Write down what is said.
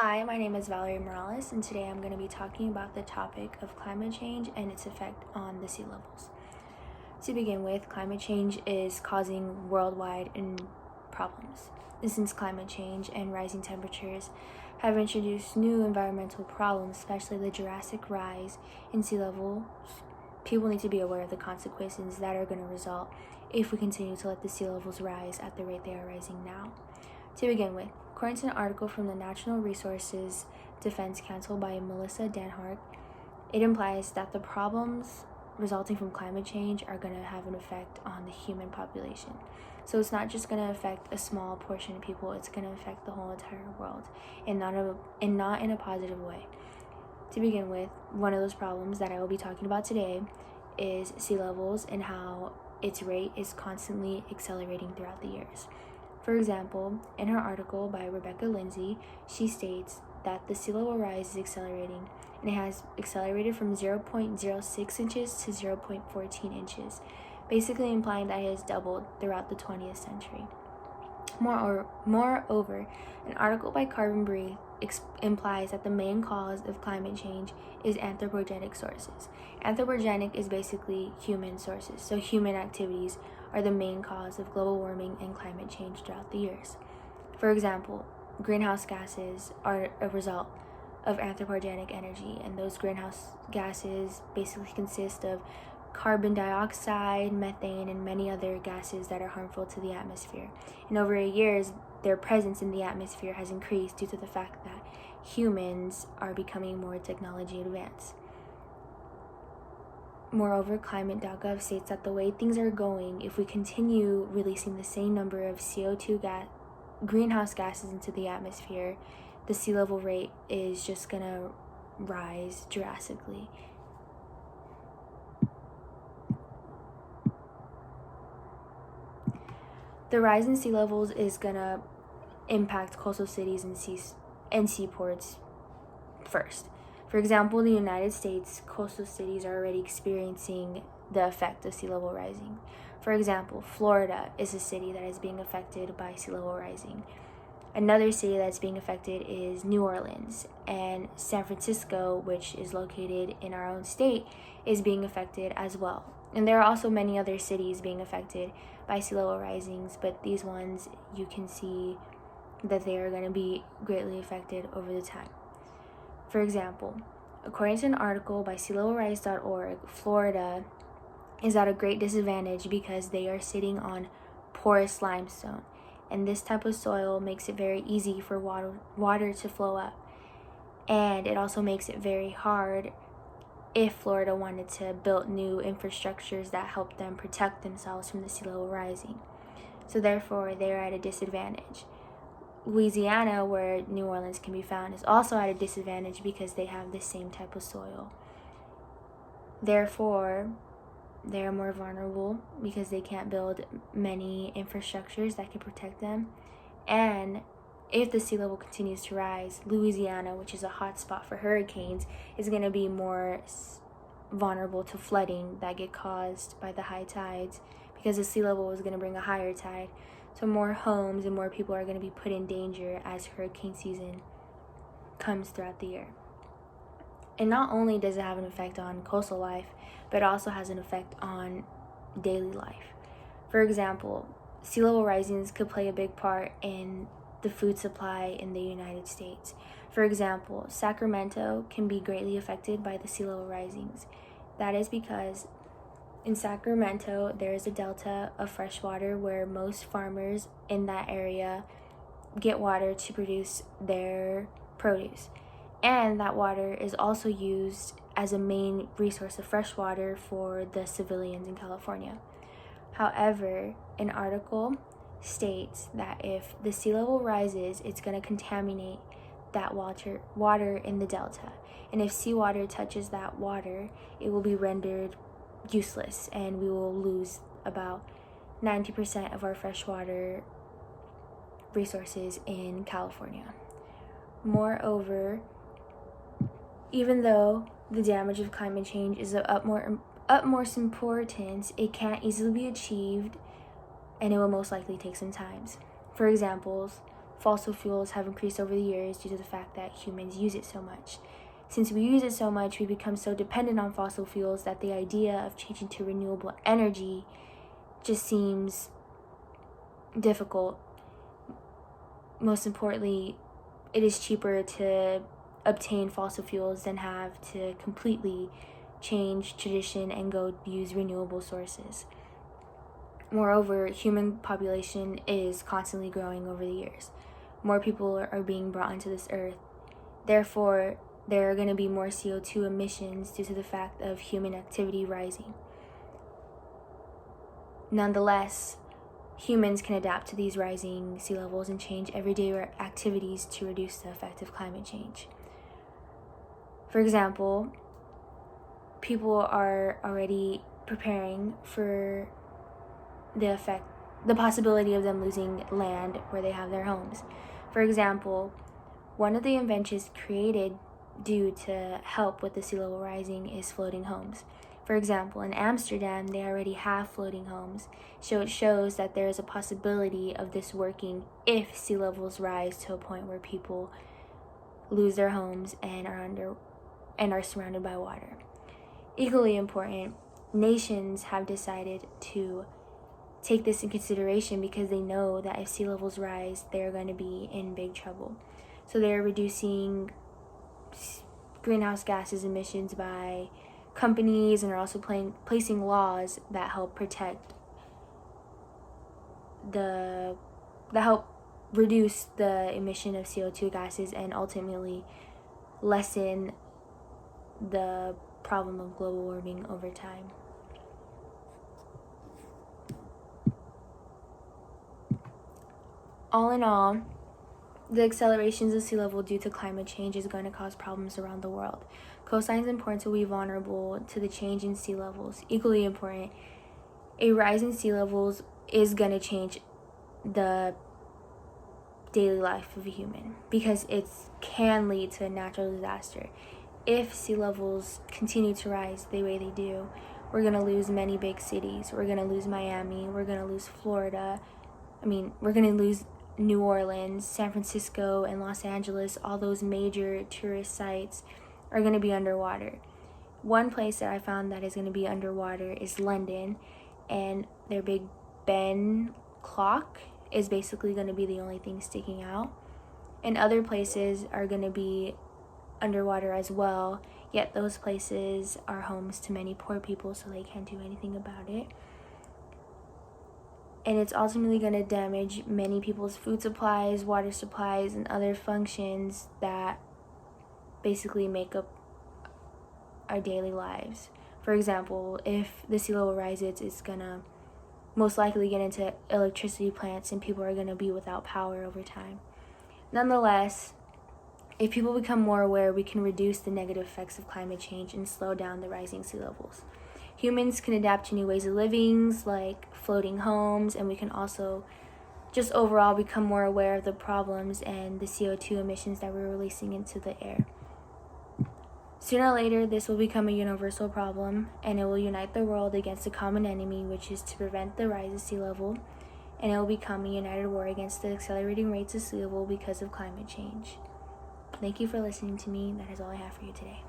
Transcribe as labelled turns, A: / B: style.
A: Hi, my name is Valerie Morales, and today I'm going to be talking about the topic of climate change and its effect on the sea levels. To begin with, climate change is causing worldwide problems. Since climate change and rising temperatures have introduced new environmental problems, especially the drastic rise in sea levels, people need to be aware of the consequences that are going to result if we continue to let the sea levels rise at the rate they are rising now. To begin with, according to an article from the National Resources Defense Council by Melissa Danhart, it implies that the problems resulting from climate change are going to have an effect on the human population. So it's not just going to affect a small portion of people, it's going to affect the whole entire world, and not in a positive way. To begin with, one of those problems that I will be talking about today is sea levels and how its rate is constantly accelerating throughout the years. For example, in her article by Rebecca Lindsay, she states that the sea level rise is accelerating, and it has accelerated from 0.06 inches to 0.14 inches, basically implying that it has doubled throughout the 20th century. Moreover, an article by Carbon Breathe implies that the main cause of climate change is anthropogenic sources. Anthropogenic is basically human sources, so human activities are the main cause of global warming and climate change throughout the years. For example, greenhouse gases are a result of anthropogenic energy, and those greenhouse gases basically consist of carbon dioxide, methane, and many other gases that are harmful to the atmosphere. And over the years, their presence in the atmosphere has increased due to the fact that humans are becoming more technology advanced. Moreover, climate.gov states that the way things are going, if we continue releasing the same number of greenhouse gases into the atmosphere, the sea level rate is just going to rise drastically. The rise in sea levels is going to impact coastal cities and seaports first. For example, in the United States, coastal cities are already experiencing the effect of sea level rising. For example, Florida is a city that is being affected by sea level rising. Another city that's being affected is New Orleans, and San Francisco, which is located in our own state, is being affected as well. And there are also many other cities being affected by sea level risings, but these ones you can see that they are going to be greatly affected over the time. For example, according to an article by sealevelrise.org, Florida is at a great disadvantage because they are sitting on porous limestone, and this type of soil makes it very easy for water to flow up, and it also makes it very hard if Florida wanted to build new infrastructures that help them protect themselves from the sea level rising. So therefore, they're at a disadvantage. Louisiana, where New Orleans can be found, is also at a disadvantage because they have the same type of soil. Therefore, they are more vulnerable because they can't build many infrastructures that can protect them. And if the sea level continues to rise, Louisiana, which is a hot spot for hurricanes, is going to be more vulnerable to flooding that get caused by the high tides, because the sea level is going to bring a higher tide. So more homes and more people are going to be put in danger as hurricane season comes throughout the year. And not only does it have an effect on coastal life, but it also has an effect on daily life. For example, sea level risings could play a big part in the food supply in the United States. For example, Sacramento can be greatly affected by the sea level risings. That is because in Sacramento, there is a delta of fresh water where most farmers in that area get water to produce their produce. And that water is also used as a main resource of fresh water for the civilians in California. However, an article states that if the sea level rises, it's going to contaminate that water in the delta. And if seawater touches that water, it will be rendered useless, and we will lose about 90% of our freshwater resources in California. Moreover, even though the damage of climate change is of utmost importance, it can't easily be achieved, and it will most likely take some time. For example, fossil fuels have increased over the years due to the fact that humans use it so much. Since we use it so much, we become so dependent on fossil fuels that the idea of changing to renewable energy just seems difficult. Most importantly, it is cheaper to obtain fossil fuels than have to completely change tradition and go use renewable sources. Moreover, human population is constantly growing over the years. More people are being brought onto this earth. Therefore, there are going to be more CO2 emissions due to the fact of human activity rising. Nonetheless, humans can adapt to these rising sea levels and change everyday activities to reduce the effect of climate change. For example, people are already preparing for the possibility of them losing land where they have their homes. For example, one of the inventions created due to help with the sea level rising is floating homes. For example, in Amsterdam, they already have floating homes, so it shows that there is a possibility of this working if sea levels rise to a point where people lose their homes and are surrounded by water. Equally important, nations have decided to take this in consideration because they know that if sea levels rise, they're going to be in big trouble. So they're reducing greenhouse gases emissions by companies, and are also placing laws that help protect that help reduce the emission of CO2 gases and ultimately lessen the problem of global warming over time. All in all, the accelerations of sea level due to climate change is going to cause problems around the world. Coastlines and ports will be vulnerable to the change in sea levels. Equally important, a rise in sea levels is going to change the daily life of a human because it can lead to a natural disaster. If sea levels continue to rise the way they do, we're going to lose many big cities. We're going to lose Miami. We're going to lose Florida. We're going to lose New Orleans, San Francisco, and Los Angeles. All those major tourist sites are going to be underwater. One place that I found that is going to be underwater is London, and their Big Ben clock is basically going to be the only thing sticking out. And other places are going to be underwater as well, yet those places are homes to many poor people, so they can't do anything about it. And it's ultimately going to damage many people's food supplies, water supplies, and other functions that basically make up our daily lives. For example, if the sea level rises, it's going to most likely get into electricity plants, and people are going to be without power over time. Nonetheless, if people become more aware, we can reduce the negative effects of climate change and slow down the rising sea levels. Humans can adapt to new ways of living, like floating homes, and we can also just overall become more aware of the problems and the CO2 emissions that we're releasing into the air. Sooner or later, this will become a universal problem, and it will unite the world against a common enemy, which is to prevent the rise of sea level, and it will become a united war against the accelerating rates of sea level because of climate change. Thank you for listening to me. That is all I have for you today.